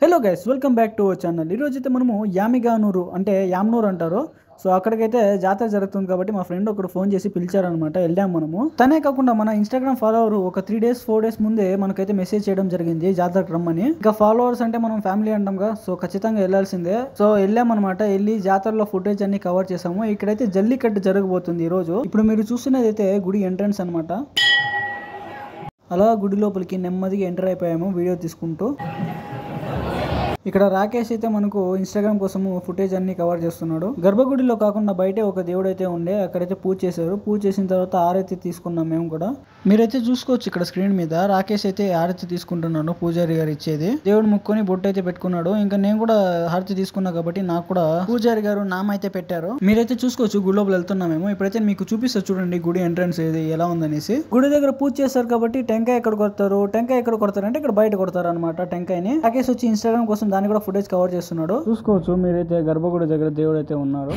Hello guys, welcome back to our channel. ఈరోజు అయితే మనము యామిగానూరు అంటే యామ్నూరు అంటారు. సో అక్కడికైతే జాతర జరుగుతుంది కాబట్టి మా ఫ్రెండ్ ఒకడు ఫోన్ చేసి పిలిచారనమాట. వెళ్ళాము మనము. తనే కాకుండా మన ఇన్స్టాగ్రామ్ ఫాలోవర్ ఒక 4 days ముందే మనకైతే మెసేజ్ చేయడం జరిగింది జాతరకు రమ్మని. ఇంకా ఫాలోవర్స్ అంటే మనం ఫ్యామిలీ అంటాంగా, సో ఖచ్చితంగా వెళ్ళాల్సిందే. సో వెళ్ళామన్నమాట. వెళ్ళి జాతరలో ఫుటేజ్ అన్ని కవర్ చేసాము. ఇక్కడైతే జల్లికట్టు జరగబోతుంది ఈ రోజు. ఇప్పుడు మీరు చూస్తున్నది అయితే గుడి ఎంట్రన్స్ అనమాట. అలా గుడి లోపలికి నెమ్మదిగా ఎంటర్ అయిపోయాము వీడియో తీసుకుంటూ. ఇక్కడ రాకేష్ అయితే మనకు ఇన్స్టాగ్రామ్ కోసం ఫుటేజ్ అన్ని కవర్ చేస్తున్నాడు. గర్భగుడిలో కాకుండా బయటే ఒక దేవుడు అయితే ఉండే, అక్కడైతే పూజ చేశారు. పూజ చేసిన తర్వాత ఆరతి తీసుకున్నాం మేము కూడా. మీరైతే చూసుకోవచ్చు ఇక్కడ స్క్రీన్ మీద హారతి అయితే ఆరతి తీసుకుంటున్నాను. పూజారి గారు ఇచ్చేది దేవుడు ముక్కొని బొట్టు అయితే పెట్టుకున్నాడు. ఇంకా నేను కూడా హారతి తీసుకున్నా కాబట్టి నాకు కూడా పూజారి గారు నామ అయితే పెట్టారు. మీరైతే చూసుకోవచ్చు గుడి లోపల వెళ్తున్నామేమో. ఇప్పుడైతే మీకు చూపిస్తా చూడండి గుడి ఎంట్రన్స్ ఏది ఎలా ఉందనేసి. గుడి దగ్గర పూజ చేస్తారు కాబట్టి టెంకాయ ఎక్కడ కొడతారు, టెంకాయ ఎక్కడ కొడతారు అంటే ఇక్కడ బయట కొడతారు అనమాట టెంకాయని. రాకేష్ వచ్చి ఇన్స్టాగ్రామ్ కోసం దాన్ని కూడా ఫుటేజ్ కవర్ చేస్తున్నాడు. చూసుకోవచ్చు మీరైతే గర్భగుడి దగ్గర దేవుడు అయితే ఉన్నారు.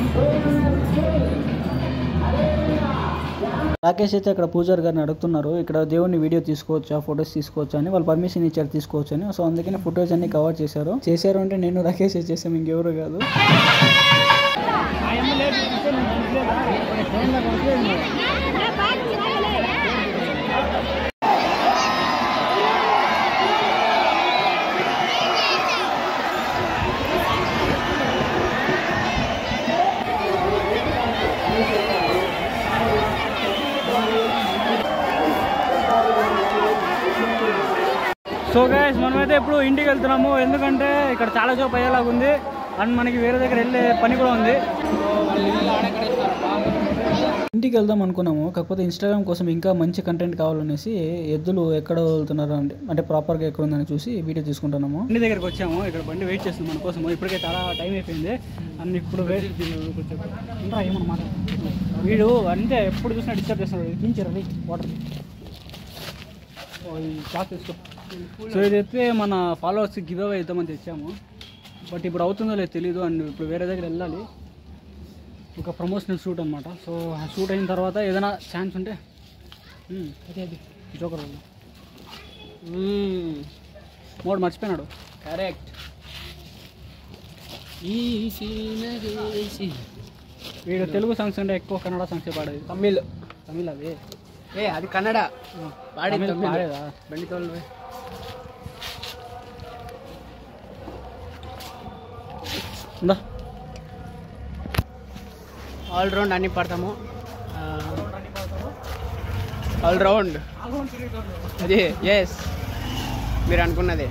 రాకేష్ అయితే అక్కడ పూజారి గారిని అడుగుతున్నారు, ఇక్కడ దేవుడిని వీడియో తీసుకోవచ్చా, ఫొటోస్ తీసుకోవచ్చా అని. వాళ్ళు పర్మిషన్ ఇచ్చారు తీసుకోవచ్చు అని. సో అందుకని ఫొటోస్ అన్ని కవర్ చేశారు అంటే నేను రాకేష్ చేసాము, ఇంకెవరు కాదు. సో గైస్, మనమైతే ఇప్పుడు ఇంటికి వెళ్తున్నాము. ఎందుకంటే ఇక్కడ చాలా జాబ్ అయ్యేలాగా ఉంది అండ్ మనకి వేరే దగ్గర వెళ్ళే పని కూడా ఉంది. ఇంటికి వెళ్దాం అనుకున్నాము, కాకపోతే ఇన్స్టాగ్రామ్ కోసం ఇంకా మంచి కంటెంట్ కావాలనేసి ఎద్దులు ఎక్కడ వెళ్తున్నారు అంటే ప్రాపర్గా ఎక్కడ ఉందని చూసి వీడియో తీసుకుంటున్నాము. ఇంటి దగ్గరికి వచ్చాము. ఇక్కడ బండి వెయిట్ చేస్తుంది మన కోసం. ఇప్పటికే చాలా టైం అయిపోయింది అండ్ ఇప్పుడు ఏమన్నమాట వీడు అంటే ఎప్పుడు చూసినా డిస్టర్బ్ చేస్తున్నాడు. ఇప్పించారు వాటర్ క్లాస్ తీసుకో. సో ఇదైతే మన ఫాలోవర్స్ గివ్ అవే ఇద్దామని తెచ్చాము. బట్ ఇప్పుడు అవుతుందో లేదు తెలీదు. అండ్ ఇప్పుడు వేరే దగ్గర వెళ్ళాలి, ఒక ప్రమోషనల్ షూట్ అనమాట. సో ఆ షూట్ అయిన తర్వాత ఏదైనా ఛాన్స్ ఉంటే అది జోకర్ మోడ్ మర్చిపోయినాడు. కరెక్ట్. వీడు తెలుగు సాంగ్స్ అంటే ఎక్కువ కన్నడ సాంగ్స్ పాడేది. తమిళ్ అవి అది కన్నడ పాడేదా బండి తోలు. ఆల్ రౌండ్ అన్ని పడతాము. ఆల్ రౌండ్ అది ఎస్ మీరు అనుకున్నది.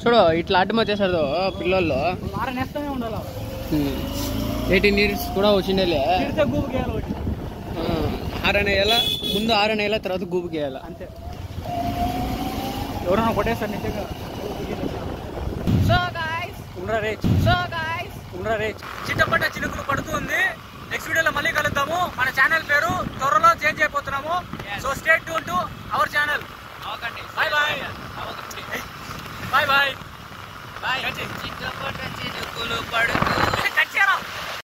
చూడు ఇట్లా అడ్డం వచ్చేసారు పిల్లల్లో. 18 years కూడా వచ్చిండేలే. 6 నెలల ముందు 6 నెలల తర్వాత గూపుకి వేయాలి అంతే. ఎవరైనా కొట్టేస్తారు నిజంగా. చిట్టపట్ట చినుకులు పడుతుంది. నెక్స్ట్ వీడియోలో మళ్ళీ కలుద్దాము. మన ఛానల్ పేరు త్వరలో చేంజ్ అయిపోతున్నాము. So stay tuned to our channel. Bye bye. చిట్టపట్ట చినుకులు పడుతుంది.